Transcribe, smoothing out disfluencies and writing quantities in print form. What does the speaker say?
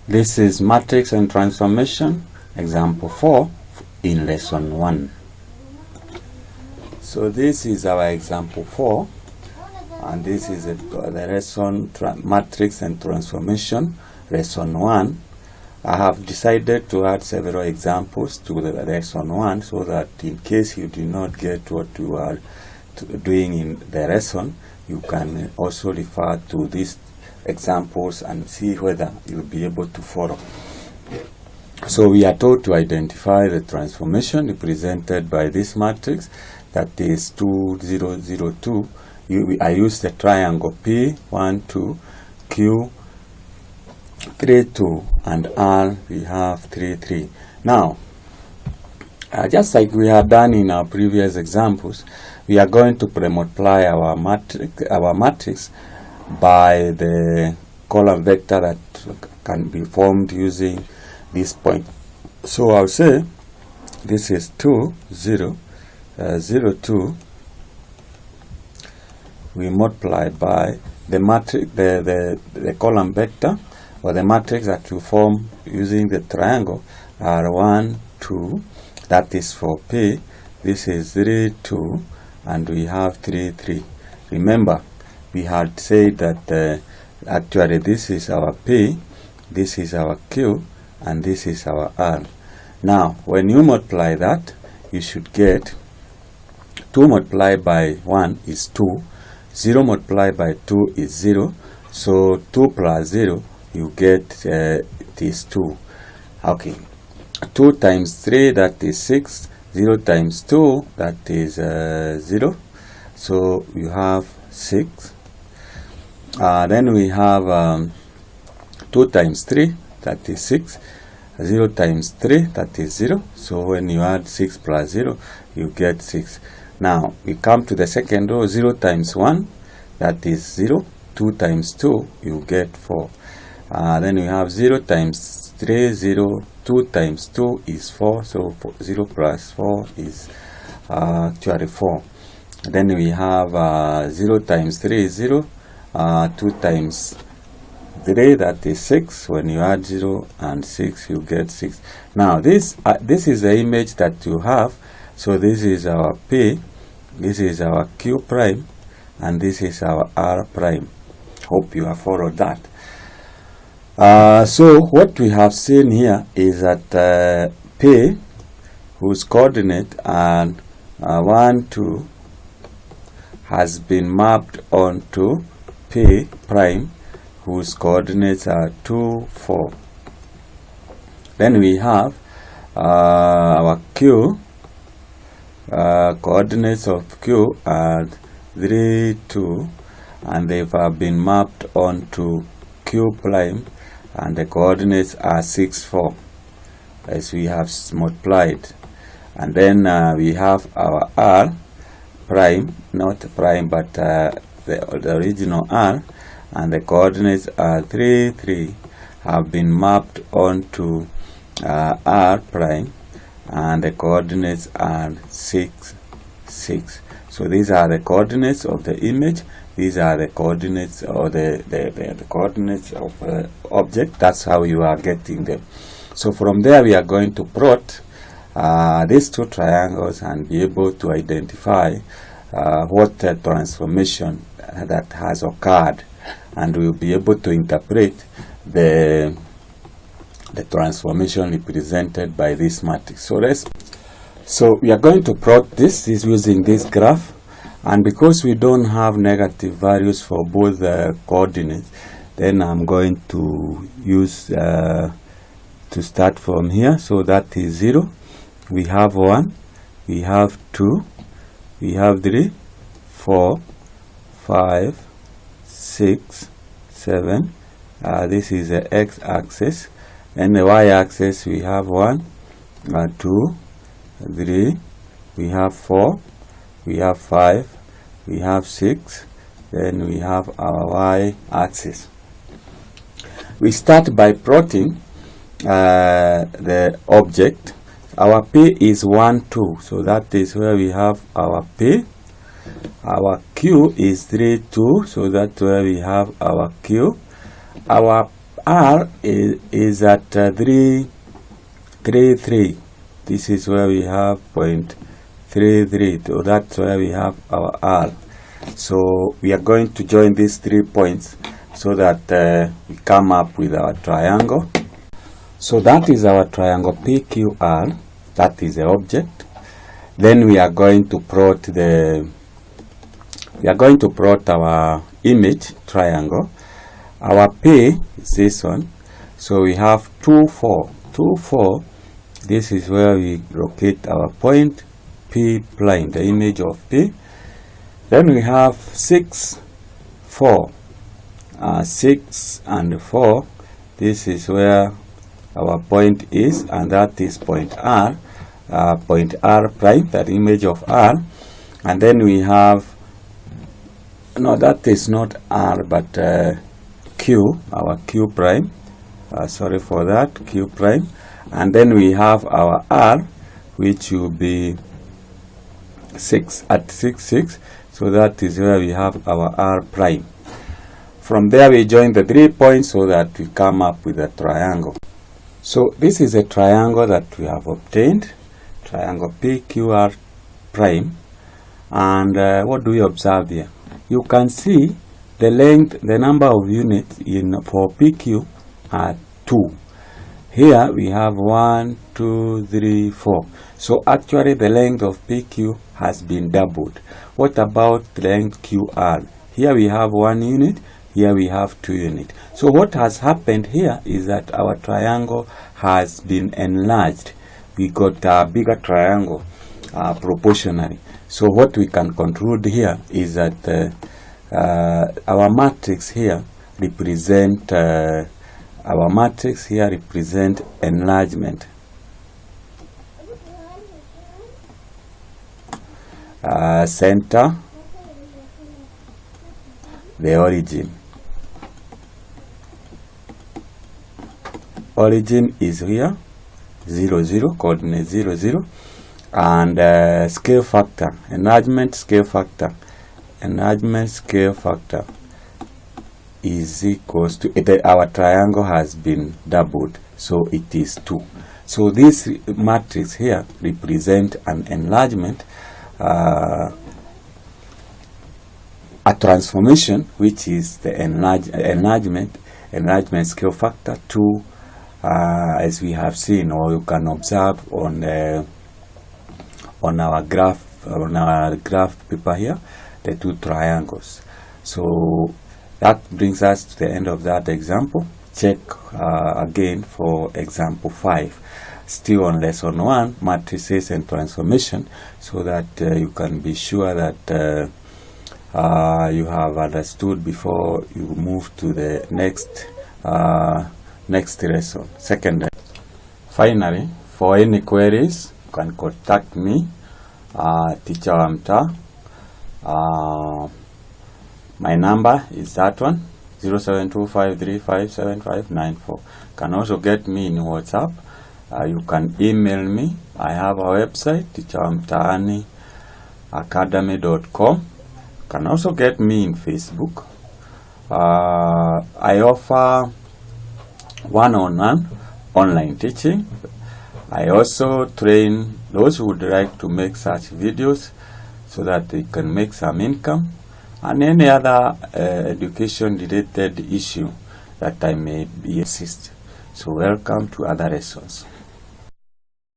This is matrix and transformation, example 4 in lesson 1. So this is our example 4, and this is the lesson matrix and transformation, lesson 1. I have decided to add several examples to the lesson 1 so that in case you do not get what you are doing in the lesson, you can also refer to these examples and see whether you'll be able to follow. So we are told to identify the transformation represented by this matrix, that is 2, 0, 0, 2. I use the triangle P, 1, 2, Q, 3, 2, and R, we have 3, 3. Now, just like we have done in our previous examples, we are going to pre-multiply our matrix by the column vector that can be formed using this point. So I'll say this is 2, 0, 0, 2. We multiply by the matrix, the column vector or the matrix that you form using the triangle are 1, 2. That is for P. This is 3, 2, and we have 3, 3. Remember, we had said that actually this is our P, this is our Q, and this is our R. Now, when you multiply that, you should get 2 multiplied by 1 is 2, 0 multiplied by 2 is 0, so 2 plus 0, you get this 2. Okay, 2 times 3, that is 6, 0 times 2, that is 0, so you have 6. Then we have 2 times 3, that is 6, 0 times 3, that is 0, so when you add 6 plus 0, you get 6. Now we come to the second row, 0 times 1, that is 0, 2 times 2, you get 4. Then we have 0 times 3, 0, 2 times 2 is 4, so 0 plus 4 is actually 4. Then we have 0 times 3 is 0, 2 times 3, that is 6. When you add 0 and 6, you get 6. Now this is the image that you have. So this is our P, this is our Q prime, and this is our R prime. Hope you have followed that. So what we have seen here is that P, whose coordinate are 1, 2, has been mapped onto P prime, whose coordinates are 2, 4. Then we have our Q, coordinates of Q are 3, 2, and they have been mapped onto Q prime, and the coordinates are 6, 4, as we have multiplied. And then we have our R prime, not prime, but the original R, and the coordinates are 3, 3, have been mapped onto R prime, and the coordinates are 6, 6. So these are the coordinates of the image. These are the coordinates or the coordinates of the object. That's how you are getting them. So from there we are going to plot these two triangles and be able to identify what transformation that has occurred, and we will be able to interpret the transformation represented by this matrix. So we are going to plot this using this graph, and because we don't have negative values for both coordinates, then I'm going to use to start from here. So that is 0, we have 1, we have 2, we have 3, 4, 5, 6, 7. This is the x-axis, and the y-axis we have 1, 2, 3, we have 4, we have 5, we have 6, then we have our y-axis. We start by plotting the object. Our P is 1, 2, so that is where we have our P. Our Q is 3, 2, so that's where we have our Q. Our R is at 3, 3. This is where we have 0.33. So that's where we have our R. So we are going to join these 3 points so that we come up with our triangle. So that is our triangle PQR. That is the object. Then we are going to plot our image triangle. Our P is this one. So we have 2, 4. 2, 4. This is where we locate our point P prime, the image of P. Then we have 6, 4. 6 and 4. This is where our point is, and that is point R prime, that image of R. And then we have, no, that is not R, but Q, our Q prime. Sorry for that, Q prime. And then we have our R, which will be 6 at 6, 6. So that is where we have our R prime. From there we join the 3 points so that we come up with a triangle. So this is a triangle that we have obtained, triangle PQR prime. And what do we observe here? You can see the length, the number of units for PQ are 2. Here we have 1, 2, 3, 4. So actually the length of PQ has been doubled. What about the length QR? Here we have 1 unit. Here we have 2 units. So what has happened here is that our triangle has been enlarged. We got a bigger triangle proportionally. So what we can conclude here is that our matrix here represent enlargement. Center, the origin. Origin is here, 0, 0, coordinate 0, 0, and scale factor, enlargement scale factor is equals to, our triangle has been doubled, so it is 2. So this matrix here represent an enlargement, a transformation, which is the enlargement scale factor 2. As we have seen, or you can observe on our graph paper here, the 2 triangles. So that brings us to the end of that example. Check again for example 5, still on lesson 1, matrices and transformation, so that you can be sure that you have understood before you move to the next lesson, second. Finally, for any queries, you can contact me, teacher wa mtaa. My number is that one, 0725357594. You can also get me in WhatsApp. You can email me. I have a website, teacherwamtaani.academy.com. You can also get me in Facebook. I offer one-on-one online teaching. I also train those who would like to make such videos so that they can make some income, and any other education related issue that I may be assist. So welcome to other lessons.